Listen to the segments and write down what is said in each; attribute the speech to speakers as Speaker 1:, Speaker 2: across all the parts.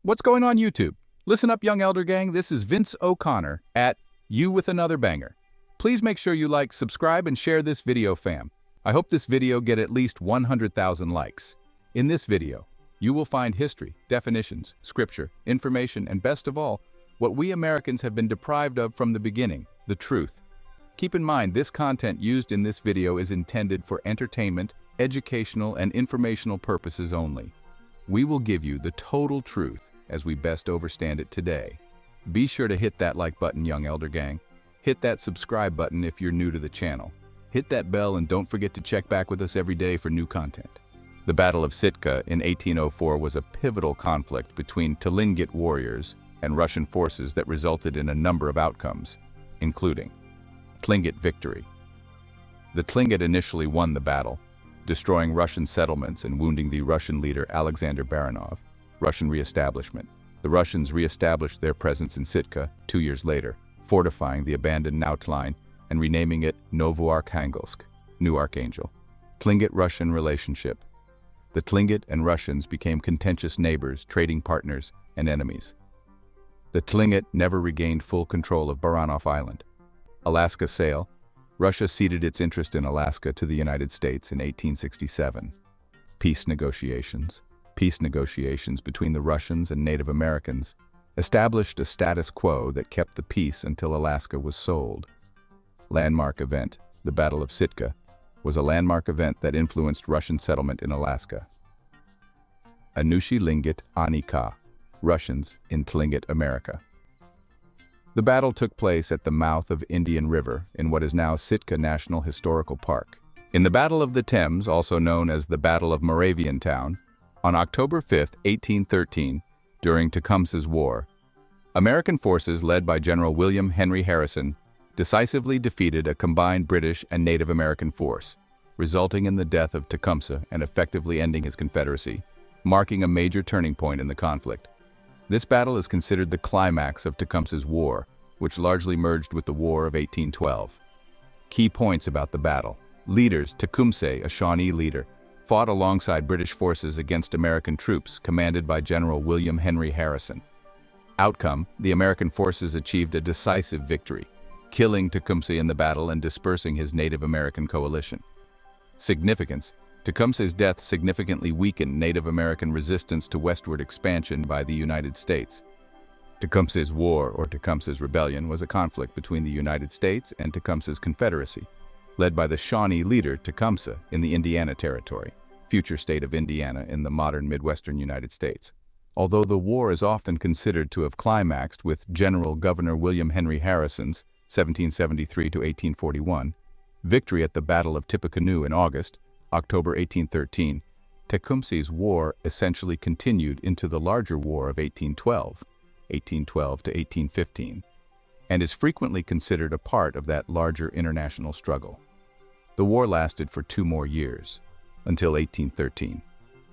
Speaker 1: What's going on YouTube? Listen up, young elder gang. This is Vince O'Connor at You With Another Banger. Please make sure you like, subscribe, and share this video, fam. I hope this video get at least 100,000 likes. In this video, you will find history, definitions, scripture, information, and best of all, what we Americans have been deprived of from the beginning, the truth. Keep in mind, this content used in this video is intended for entertainment, educational, and informational purposes only. We will give you the total truth as we best understand it today. Be sure to hit that like button, young elder gang. Hit that subscribe button if you're new to the channel. Hit that bell and don't forget to check back with us every day for new content. The Battle of Sitka in 1804 was a pivotal conflict between Tlingit warriors and Russian forces that resulted in a number of outcomes, including Tlingit victory. The Tlingit initially won the battle, destroying Russian settlements and wounding the Russian leader Alexander Baranov. Russian reestablishment. The Russians reestablished their presence in Sitka 2 years later, fortifying the abandoned Nautline and renaming it Novoarkhangelsk, New Archangel. Tlingit-Russian relationship. The Tlingit and Russians became contentious neighbors, trading partners, and enemies. The Tlingit never regained full control of Baranov Island. Alaska sale. Russia ceded its interest in Alaska to the United States in 1867. Peace negotiations. Peace negotiations between the Russians and Native Americans established a status quo that kept the peace until Alaska was sold. Landmark event. The Battle of Sitka was a landmark event that influenced Russian settlement in Alaska. Anushi Lingit Anika, Russians in Tlingit America. The battle took place at the mouth of Indian River in what is now Sitka National Historical Park. In the Battle of the Thames, also known as the Battle of Moraviantown, on October 5, 1813, during Tecumseh's War, American forces led by General William Henry Harrison decisively defeated a combined British and Native American force, resulting in the death of Tecumseh and effectively ending his Confederacy, marking a major turning point in the conflict. This battle is considered the climax of Tecumseh's War, which largely merged with the War of 1812. Key points about the battle. Leaders: Tecumseh, a Shawnee leader, fought alongside British forces against American troops commanded by General William Henry Harrison. Outcome: the American forces achieved a decisive victory, killing Tecumseh in the battle and dispersing his Native American coalition. Significance: Tecumseh's death significantly weakened Native American resistance to westward expansion by the United States. Tecumseh's War, or Tecumseh's Rebellion, was a conflict between the United States and Tecumseh's Confederacy, led by the Shawnee leader Tecumseh in the Indiana Territory, future state of Indiana in the modern Midwestern United States. Although the war is often considered to have climaxed with General Governor William Henry Harrison's 1773 to 1841 victory at the Battle of Tippecanoe in October 1813, Tecumseh's War essentially continued into the larger War of 1812 to 1815, and is frequently considered a part of that larger international struggle. The war lasted for 2 more years, until 1813,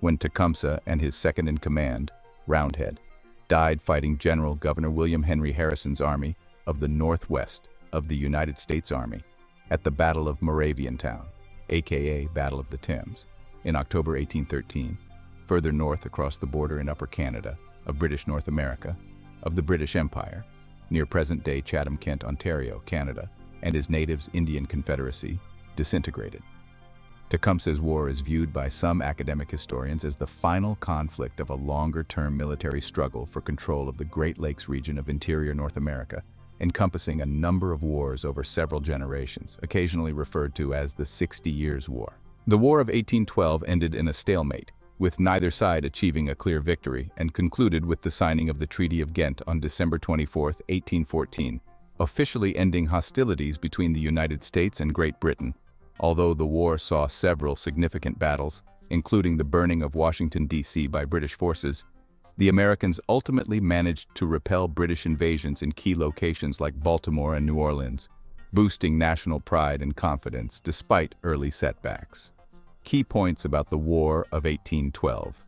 Speaker 1: when Tecumseh and his second-in-command, Roundhead, died fighting General Governor William Henry Harrison's army of the Northwest of the United States Army at the Battle of Moraviantown, aka Battle of the Thames, in October 1813, further north across the border in Upper Canada of British North America, of the British Empire, near present-day Chatham-Kent, Ontario, Canada, and his natives' Indian Confederacy, disintegrated. Tecumseh's War is viewed by some academic historians as the final conflict of a longer-term military struggle for control of the Great Lakes region of interior North America, encompassing a number of wars over several generations, occasionally referred to as the 60 Years' War. The War of 1812 ended in a stalemate, with neither side achieving a clear victory, and concluded with the signing of the Treaty of Ghent on December 24, 1814, officially ending hostilities between the United States and Great Britain. Although the war saw several significant battles, including the burning of Washington, D.C. by British forces, the Americans ultimately managed to repel British invasions in key locations like Baltimore and New Orleans, boosting national pride and confidence despite early setbacks. Key points about the War of 1812.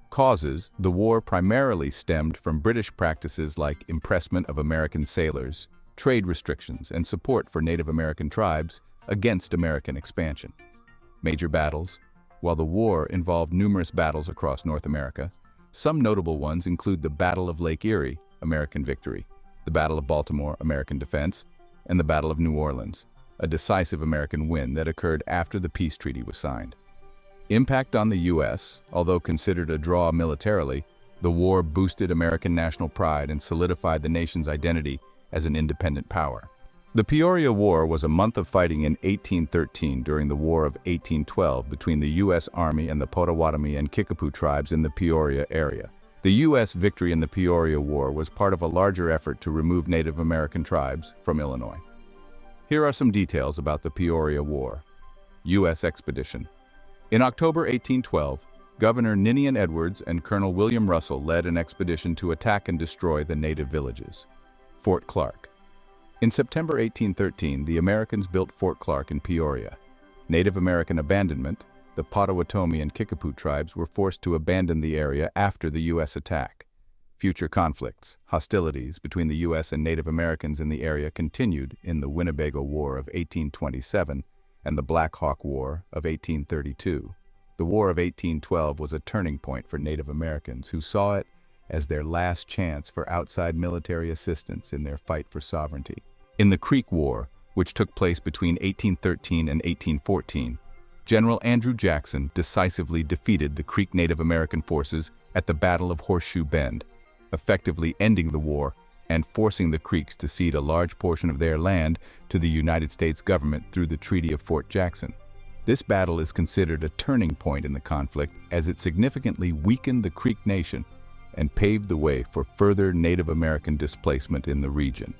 Speaker 1: Causes: the war primarily stemmed from British practices like impressment of American sailors, trade restrictions, and support for Native American tribes against American expansion. Major battles: while the war involved numerous battles across North America, Some notable ones include the Battle of Lake Erie, American victory, the Battle of Baltimore, American defense, and the Battle of New Orleans, a decisive American win that occurred after the peace treaty was signed. Impact on the U.S., although considered a draw militarily, the war boosted American national pride and solidified the nation's identity as an independent power. The Peoria War was a month of fighting in 1813 during the War of 1812 between the U.S. Army and the Potawatomi and Kickapoo tribes in the Peoria area. The U.S. victory in the Peoria War was part of a larger effort to remove Native American tribes from Illinois. Here are some details about the Peoria War. U.S. expedition. In October 1812, Governor Ninian Edwards and Colonel William Russell led an expedition to attack and destroy the native villages. Fort Clark. In September 1813, the Americans built Fort Clark in Peoria. Native American abandonment, the Potawatomi and Kickapoo tribes were forced to abandon the area after the U.S. attack. Future conflicts, hostilities between the U.S. and Native Americans in the area continued in the Winnebago War of 1827 and the Black Hawk War of 1832. The War of 1812 was a turning point for Native Americans who saw it as their last chance for outside military assistance in their fight for sovereignty. In the Creek War, which took place between 1813 and 1814, General Andrew Jackson decisively defeated the Creek Native American forces at the Battle of Horseshoe Bend, effectively ending the war and forcing the Creeks to cede a large portion of their land to the United States government through the Treaty of Fort Jackson. This battle is considered a turning point in the conflict as it significantly weakened the Creek Nation and paved the way for further Native American displacement in the region.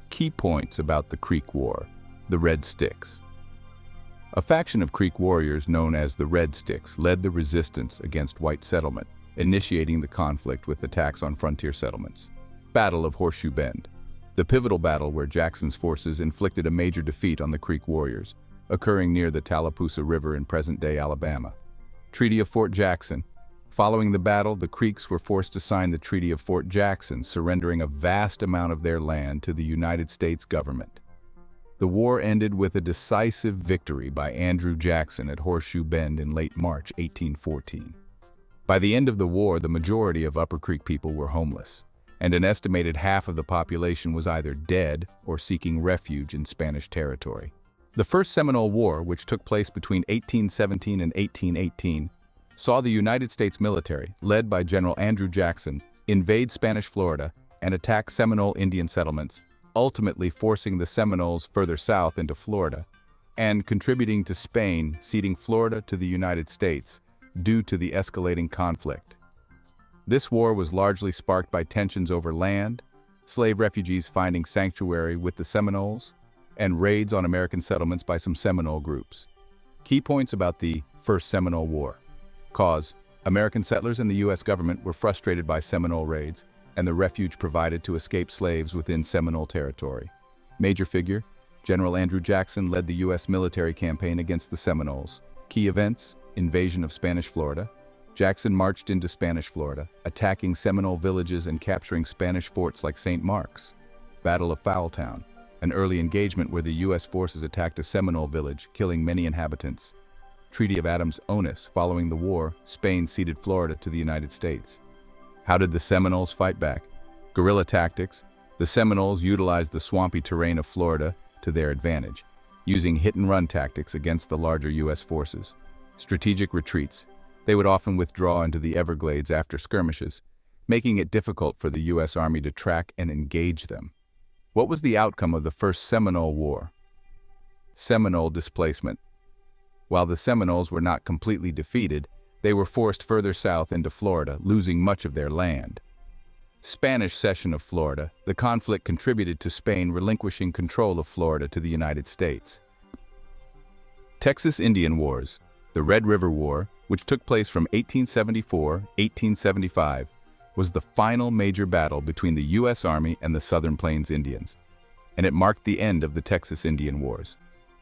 Speaker 1: Key points about the Creek War. The Red Sticks. A faction of Creek warriors known as the Red Sticks led the resistance against white settlement, initiating the conflict with attacks on frontier settlements. Battle of Horseshoe Bend. The pivotal battle where Jackson's forces inflicted a major defeat on the Creek warriors, occurring near the Tallapoosa River in present-day Alabama. Treaty of Fort Jackson. Following the battle, the Creeks were forced to sign the Treaty of Fort Jackson, surrendering a vast amount of their land to the United States government. The war ended with a decisive victory by Andrew Jackson at Horseshoe Bend in late March 1814. By the end of the war, the majority of Upper Creek people were homeless, and an estimated half of the population was either dead or seeking refuge in Spanish territory. The First Seminole War, which took place between 1817 and 1818, saw the United States military, led by General Andrew Jackson, invade Spanish Florida and attack Seminole Indian settlements, ultimately forcing the Seminoles further south into Florida, and contributing to Spain ceding Florida to the United States due to the escalating conflict. This war was largely sparked by tensions over land, slave refugees finding sanctuary with the Seminoles, and raids on American settlements by some Seminole groups. Key points about the First Seminole War. Cause: American settlers and the U.S. government were frustrated by Seminole raids and the refuge provided to escaped slaves within Seminole territory. Major figure: General Andrew Jackson led the U.S. military campaign against the Seminoles. Key events: invasion of Spanish Florida. Jackson marched into Spanish Florida, attacking Seminole villages and capturing Spanish forts like St. Mark's. Battle of Foultown, an early engagement where the U.S. forces attacked a Seminole village, killing many inhabitants. Treaty of Adams-Onis. Following the war, Spain ceded Florida to the United States. How did the Seminoles fight back? Guerrilla tactics. The Seminoles utilized the swampy terrain of Florida to their advantage, using hit-and-run tactics against the larger U.S. forces. Strategic retreats. They would often withdraw into the Everglades after skirmishes, making it difficult for the U.S. Army to track and engage them. What was the outcome of the First Seminole War? Seminole displacement. While the Seminoles were not completely defeated, they were forced further south into Florida, losing much of their land. Spanish cession of Florida. The conflict contributed to Spain relinquishing control of Florida to the United States. Texas Indian Wars. The Red River War, which took place from 1874-1875, was the final major battle between the U.S. Army and the Southern Plains Indians, and it marked the end of the Texas Indian Wars.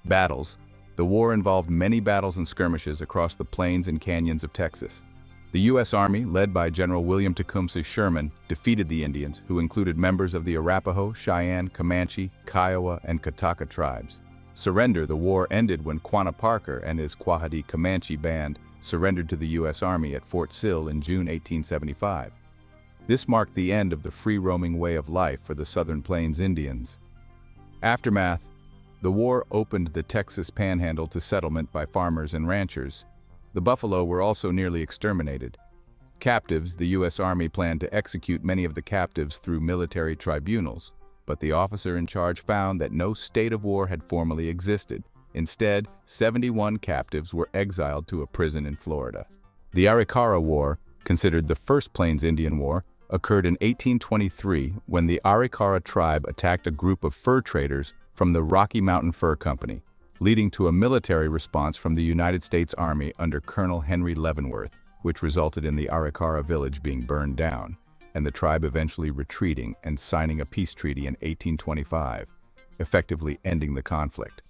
Speaker 1: Battles. The war involved many battles and skirmishes across the plains and canyons of Texas. The U.S. Army, led by General William Tecumseh Sherman, defeated the Indians, who included members of the Arapaho, Cheyenne, Comanche, Kiowa, and Catawba tribes. Surrender. The war ended when Quanah Parker and his Quahadee Comanche band surrendered to the U.S. Army at Fort Sill in June 1875. This marked the end of the free-roaming way of life for the Southern Plains Indians. Aftermath: the war opened the Texas Panhandle to settlement by farmers and ranchers. The buffalo were also nearly exterminated. Captives: the U.S. Army planned to execute many of the captives through military tribunals, but the officer in charge found that no state of war had formally existed. Instead, 71 captives were exiled to a prison in Florida. The Arikara War, considered the first Plains Indian War, occurred in 1823 when the Arikara tribe attacked a group of fur traders from the Rocky Mountain Fur Company, leading to a military response from the United States Army under Colonel Henry Leavenworth, which resulted in the Arikara village being burned down, and the tribe eventually retreating and signing a peace treaty in 1825, effectively ending the conflict.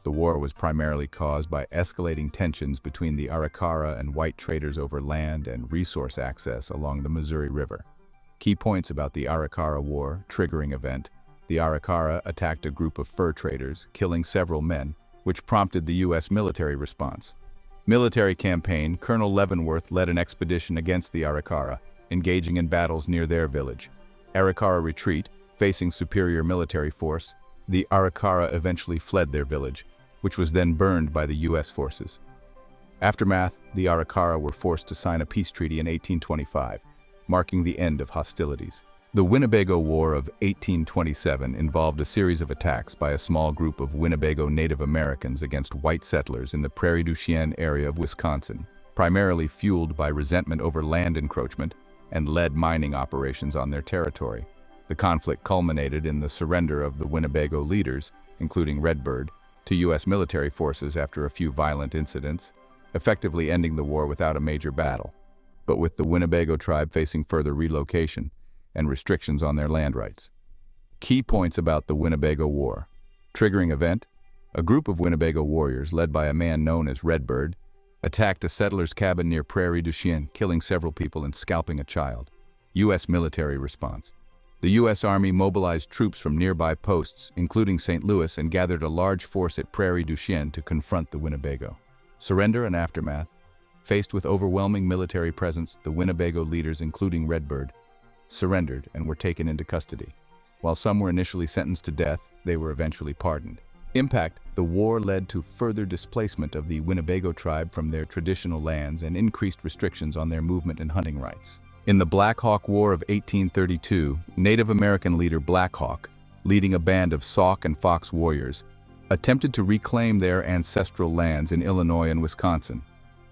Speaker 1: The war was primarily caused by escalating tensions between the Arikara and white traders over land and resource access along the Missouri River. Key points about the Arikara War triggering event: the Arikara attacked a group of fur traders, killing several men, which prompted the U.S. military response. Military campaign: Colonel Leavenworth led an expedition against the Arikara, engaging in battles near their village. Arikara retreat: facing superior military force, the Arikara eventually fled their village, which was then burned by the U.S. forces. Aftermath: the Arikara were forced to sign a peace treaty in 1825, marking the end of hostilities. The Winnebago War of 1827 involved a series of attacks by a small group of Winnebago Native Americans against white settlers in the Prairie du Chien area of Wisconsin, primarily fueled by resentment over land encroachment and lead mining operations on their territory. The conflict culminated in the surrender of the Winnebago leaders, including Redbird, to U.S. military forces after a few violent incidents, effectively ending the war without a major battle, but with the Winnebago tribe facing further relocation and restrictions on their land rights. Key points about the Winnebago War. Triggering event: a group of Winnebago warriors led by a man known as Redbird attacked a settler's cabin near Prairie du Chien, killing several people and scalping a child. U.S. military response: the U.S. Army mobilized troops from nearby posts, including St. Louis, and gathered a large force at Prairie du Chien to confront the Winnebago. Surrender and aftermath: faced with overwhelming military presence, the Winnebago leaders, including Redbird, surrendered and were taken into custody. While some were initially sentenced to death, they were eventually pardoned. Impact: the war led to further displacement of the Winnebago tribe from their traditional lands and increased restrictions on their movement and hunting rights. In the Black Hawk War of 1832, Native American leader Black Hawk, leading a band of Sauk and Fox warriors, attempted to reclaim their ancestral lands in Illinois and Wisconsin,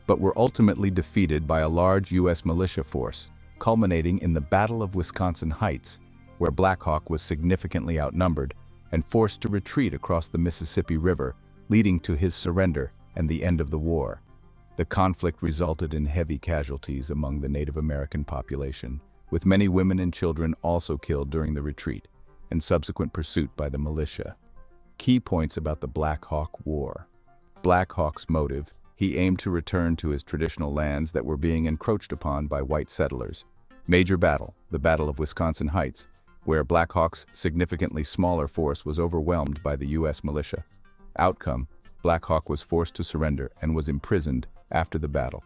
Speaker 1: but were ultimately defeated by a large U.S. militia force, culminating in the Battle of Wisconsin Heights, where Black Hawk was significantly outnumbered and forced to retreat across the Mississippi River, leading to his surrender and the end of the war. The conflict resulted in heavy casualties among the Native American population, with many women and children also killed during the retreat and subsequent pursuit by the militia. Key points about the Black Hawk War. Black Hawk's motive: he aimed to return to his traditional lands that were being encroached upon by white settlers. Major battle: the Battle of Wisconsin Heights, where Black Hawk's significantly smaller force was overwhelmed by the U.S. militia. Outcome: Black Hawk was forced to surrender and was imprisoned after the battle.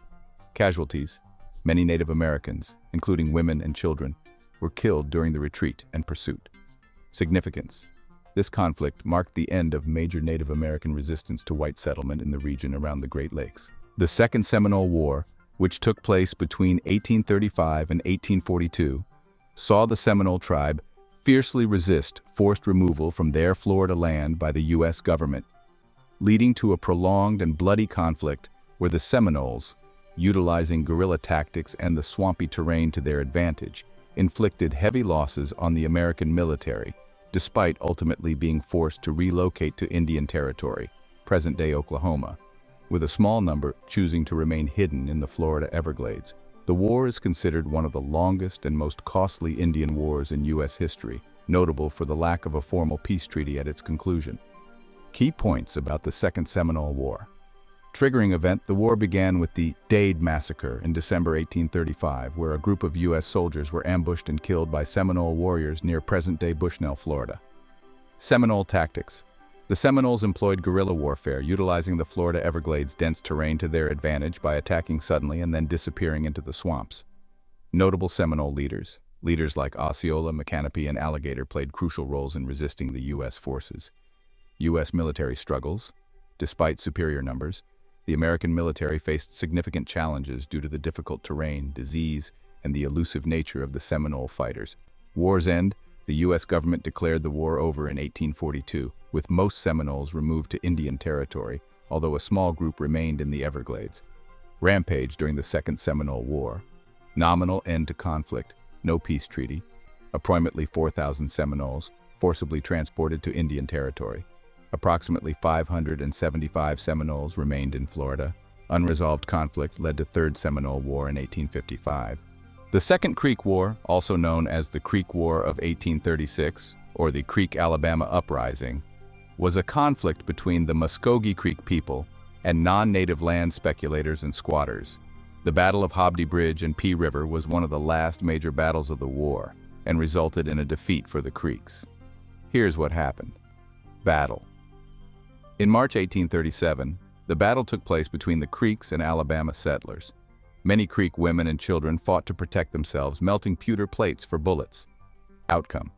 Speaker 1: Casualties: many Native Americans, including women and children, were killed during the retreat and pursuit. Significance: this conflict marked the end of major Native American resistance to white settlement in the region around the Great Lakes. The Second Seminole War, which took place between 1835 and 1842, saw the Seminole tribe fiercely resist forced removal from their Florida land by the U.S. government, leading to a prolonged and bloody conflict where the Seminoles, utilizing guerrilla tactics and the swampy terrain to their advantage, inflicted heavy losses on the American military, despite ultimately being forced to relocate to Indian Territory, present-day Oklahoma, with a small number choosing to remain hidden in the Florida Everglades. The war is considered one of the longest and most costly Indian wars in U.S. history, notable for the lack of a formal peace treaty at its conclusion. Key points about the Second Seminole War. Triggering event: the war began with the Dade Massacre in December 1835, where a group of U.S. soldiers were ambushed and killed by Seminole warriors near present-day Bushnell, Florida. Seminole tactics: The Seminoles employed guerrilla warfare, utilizing the Florida Everglades' dense terrain to their advantage by attacking suddenly and then disappearing into the swamps. Notable Seminole leaders like Osceola, Micanopy, and Alligator played crucial roles in resisting the U.S. forces. U.S. military struggles. Despite superior numbers, the American military faced significant challenges due to the difficult terrain, disease, and the elusive nature of the Seminole fighters. War's end. The U.S. government declared the war over in 1842, with most Seminoles removed to Indian Territory, although a small group remained in the Everglades. Rampage during the Second Seminole War. Nominal end to conflict, no peace treaty. Approximately 4,000 Seminoles, forcibly transported to Indian Territory. Approximately 575 Seminoles remained in Florida. Unresolved conflict led to Third Seminole War in 1855. The Second Creek War, also known as the Creek War of 1836, or the Creek Alabama Uprising, was a conflict between the Muskogee Creek people and non-native land speculators and squatters. The Battle of Hobdy Bridge and Pea River was one of the last major battles of the war and resulted in a defeat for the Creeks. Here's what happened. Battle. In March 1837, the battle took place between the Creeks and Alabama settlers. Many Creek women and children fought to protect themselves, melting pewter plates for bullets. Outcome.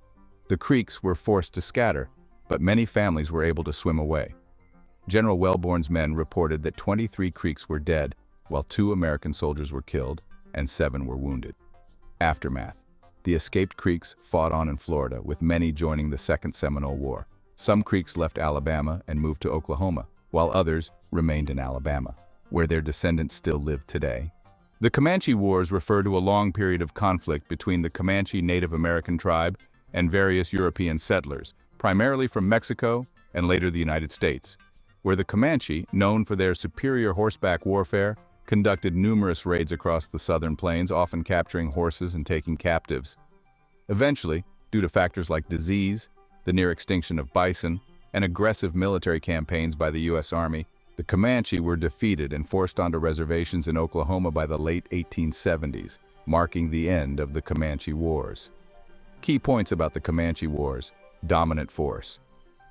Speaker 1: The Creeks were forced to scatter, but many families were able to swim away. General Wellborn's men reported that 23 Creeks were dead, while 2 American soldiers were killed and 7 were wounded. Aftermath. The escaped Creeks fought on in Florida, with many joining the Second Seminole War. Some Creeks left Alabama and moved to Oklahoma, while others remained in Alabama, where their descendants still live today. The Comanche Wars refer to a long period of conflict between the Comanche Native American tribe and various European settlers, primarily from Mexico and later the United States, where the Comanche, known for their superior horseback warfare, conducted numerous raids across the southern plains, often capturing horses and taking captives. Eventually, due to factors like disease, the near extinction of bison, and aggressive military campaigns by the U.S. Army, the Comanche were defeated and forced onto reservations in Oklahoma by the late 1870s, marking the end of the Comanche Wars. Key points about the Comanche Wars. Dominant force.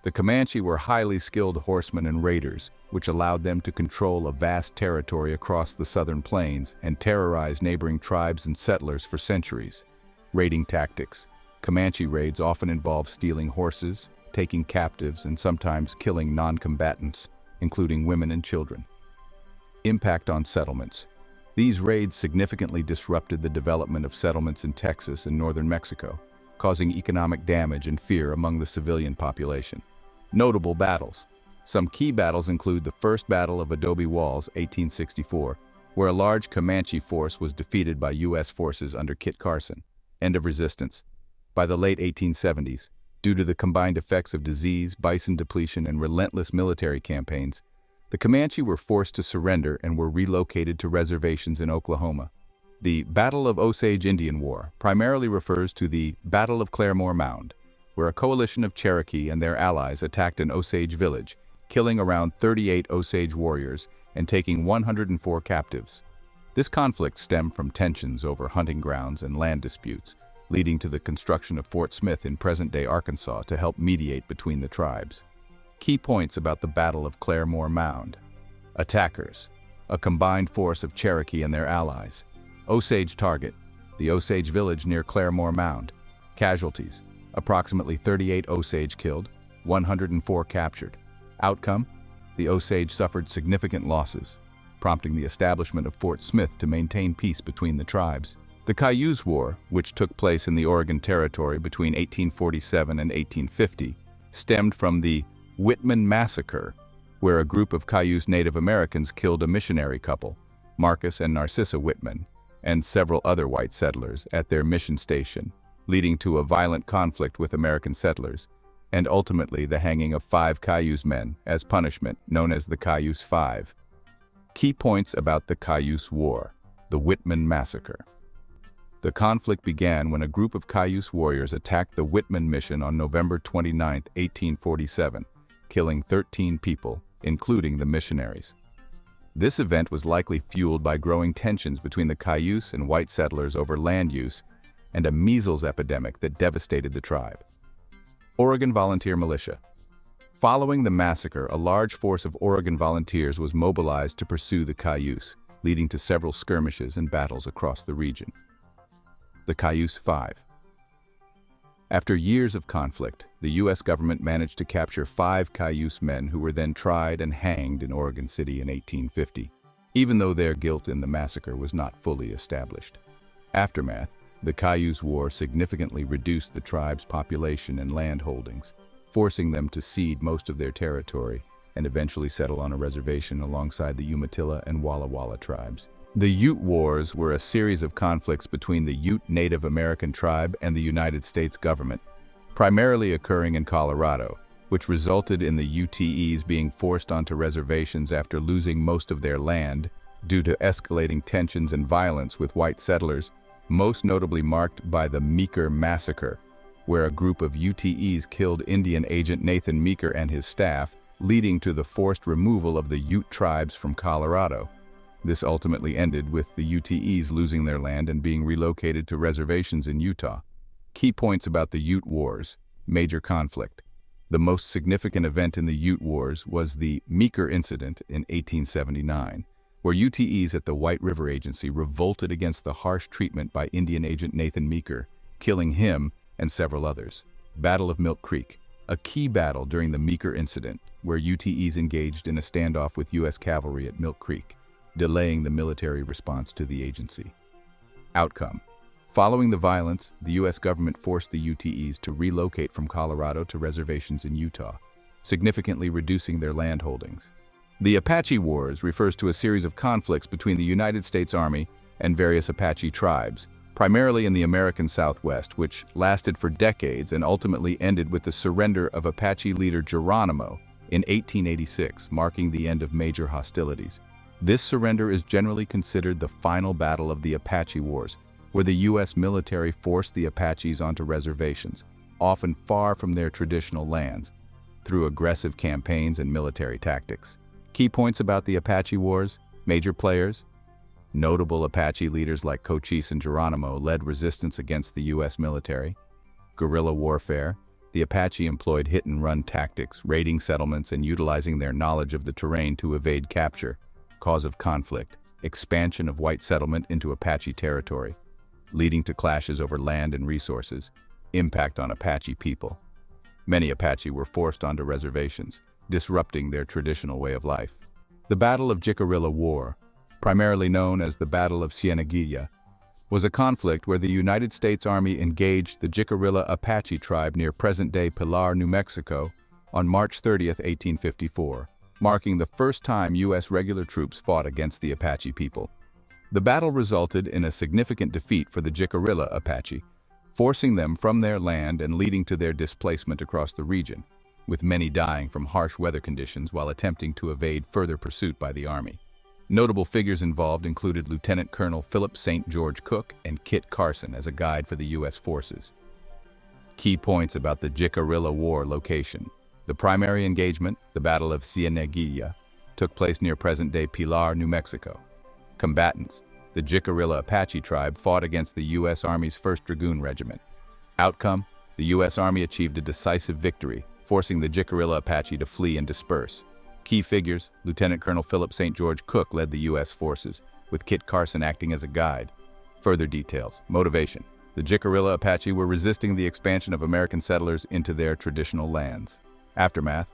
Speaker 1: The Comanche were highly skilled horsemen and raiders, which allowed them to control a vast territory across the southern plains and terrorize neighboring tribes and settlers for centuries. Raiding tactics. Comanche raids often involve stealing horses, taking captives, and sometimes killing non-combatants, including women and children. Impact on settlements. These raids significantly disrupted the development of settlements in Texas and northern Mexico, causing economic damage and fear among the civilian population. Notable battles. Some key battles include the First Battle of Adobe Walls, 1864, where a large Comanche force was defeated by U.S. forces under Kit Carson. End of resistance. By the late 1870s, due to the combined effects of disease, bison depletion, and relentless military campaigns, the Comanche were forced to surrender and were relocated to reservations in Oklahoma. The Battle of Osage Indian War primarily refers to the Battle of Claremore Mound, where a coalition of Cherokee and their allies attacked an Osage village, killing around 38 Osage warriors and taking 104 captives. This conflict stemmed from tensions over hunting grounds and land disputes, leading to the construction of Fort Smith in present-day Arkansas to help mediate between the tribes. Key points about the Battle of Claremore Mound. Attackers. A combined force of Cherokee and their allies. Osage target. The Osage village near Claremore Mound. Casualties. Approximately 38 Osage killed, 104 captured. Outcome. The Osage suffered significant losses, prompting the establishment of Fort Smith to maintain peace between the tribes. The Cayuse War, which took place in the Oregon Territory between 1847 and 1850, stemmed from the Whitman Massacre, where a group of Cayuse Native Americans killed a missionary couple, Marcus and Narcissa Whitman, and several other white settlers at their mission station, leading to a violent conflict with American settlers, and ultimately the hanging of 5 Cayuse men as punishment, known as the Cayuse Five. Key points about the Cayuse War. The Whitman Massacre. The conflict began when a group of Cayuse warriors attacked the Whitman mission on November 29, 1847, killing 13 people, including the missionaries. This event was likely fueled by growing tensions between the Cayuse and white settlers over land use and a measles epidemic that devastated the tribe. Oregon Volunteer Militia. Following the massacre, a large force of Oregon volunteers was mobilized to pursue the Cayuse, leading to several skirmishes and battles across the region. The Cayuse 5. After years of conflict, the U.S. government managed to capture 5 Cayuse men who were then tried and hanged in Oregon City in 1850, even though their guilt in the massacre was not fully established. Aftermath: the Cayuse War significantly reduced the tribe's population and land holdings, forcing them to cede most of their territory and eventually settle on a reservation alongside the Umatilla and Walla Walla tribes. The Ute Wars were a series of conflicts between the Ute Native American tribe and the United States government, primarily occurring in Colorado, which resulted in the UTEs being forced onto reservations after losing most of their land due to escalating tensions and violence with white settlers, most notably marked by the Meeker Massacre, where a group of UTEs killed Indian agent Nathan Meeker and his staff, leading to the forced removal of the Ute tribes from Colorado. This ultimately ended with the UTEs losing their land and being relocated to reservations in Utah. Key points about the Ute Wars. Major conflict. The most significant event in the Ute Wars was the Meeker Incident in 1879, where UTEs at the White River Agency revolted against the harsh treatment by Indian agent Nathan Meeker, killing him and several others. Battle of Milk Creek. A key battle during the Meeker Incident, where UTEs engaged in a standoff with U.S. cavalry at Milk Creek, delaying the military response to the agency. Outcome. Following the violence, the U.S. government forced the UTEs to relocate from Colorado to reservations in Utah, significantly reducing their land holdings. The Apache Wars refers to a series of conflicts between the United States Army and various Apache tribes, primarily in the American Southwest, which lasted for decades and ultimately ended with the surrender of Apache leader Geronimo in 1886, marking the end of major hostilities. This surrender is generally considered the final battle of the Apache Wars, where the U.S. military forced the Apaches onto reservations, often far from their traditional lands, through aggressive campaigns and military tactics. Key points about the Apache Wars. Major players. Notable Apache leaders like Cochise and Geronimo led resistance against the U.S. military. Guerrilla warfare. The Apache employed hit-and-run tactics, raiding settlements and utilizing their knowledge of the terrain to evade capture. Cause of conflict: expansion of white settlement into Apache territory, leading to clashes over land and resources. Impact on Apache people. Many Apache were forced onto reservations, disrupting their traditional way of life. The Battle of Jicarilla War, primarily known as the Battle of Cieneguilla, was a conflict where the United States Army engaged the Jicarilla Apache tribe near present-day Pilar, New Mexico, on March 30, 1854. Marking the first time U.S. regular troops fought against the Apache people. The battle resulted in a significant defeat for the Jicarilla Apache, forcing them from their land and leading to their displacement across the region, with many dying from harsh weather conditions while attempting to evade further pursuit by the Army. Notable figures involved included Lieutenant Colonel Philip St. George Cook and Kit Carson as a guide for the U.S. forces. Key points about the Jicarilla War location. The primary engagement, the Battle of Cieneguilla, took place near present-day Pilar, New Mexico. Combatants: the Jicarilla Apache tribe fought against the U.S. Army's 1st Dragoon Regiment. Outcome: the U.S. Army achieved a decisive victory, forcing the Jicarilla Apache to flee and disperse. Key figures: Lieutenant Colonel Philip St. George Cook led the U.S. forces, with Kit Carson acting as a guide. Further details. Motivation: the Jicarilla Apache were resisting the expansion of American settlers into their traditional lands. Aftermath: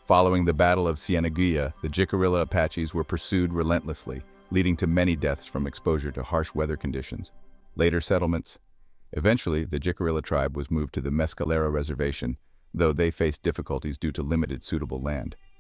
Speaker 1: following the Battle of Cieneguilla, the Jicarilla Apaches were pursued relentlessly, leading to many deaths from exposure to harsh weather conditions. Later settlements. Eventually, the Jicarilla tribe was moved to the Mescalero Reservation, though they faced difficulties due to limited suitable land.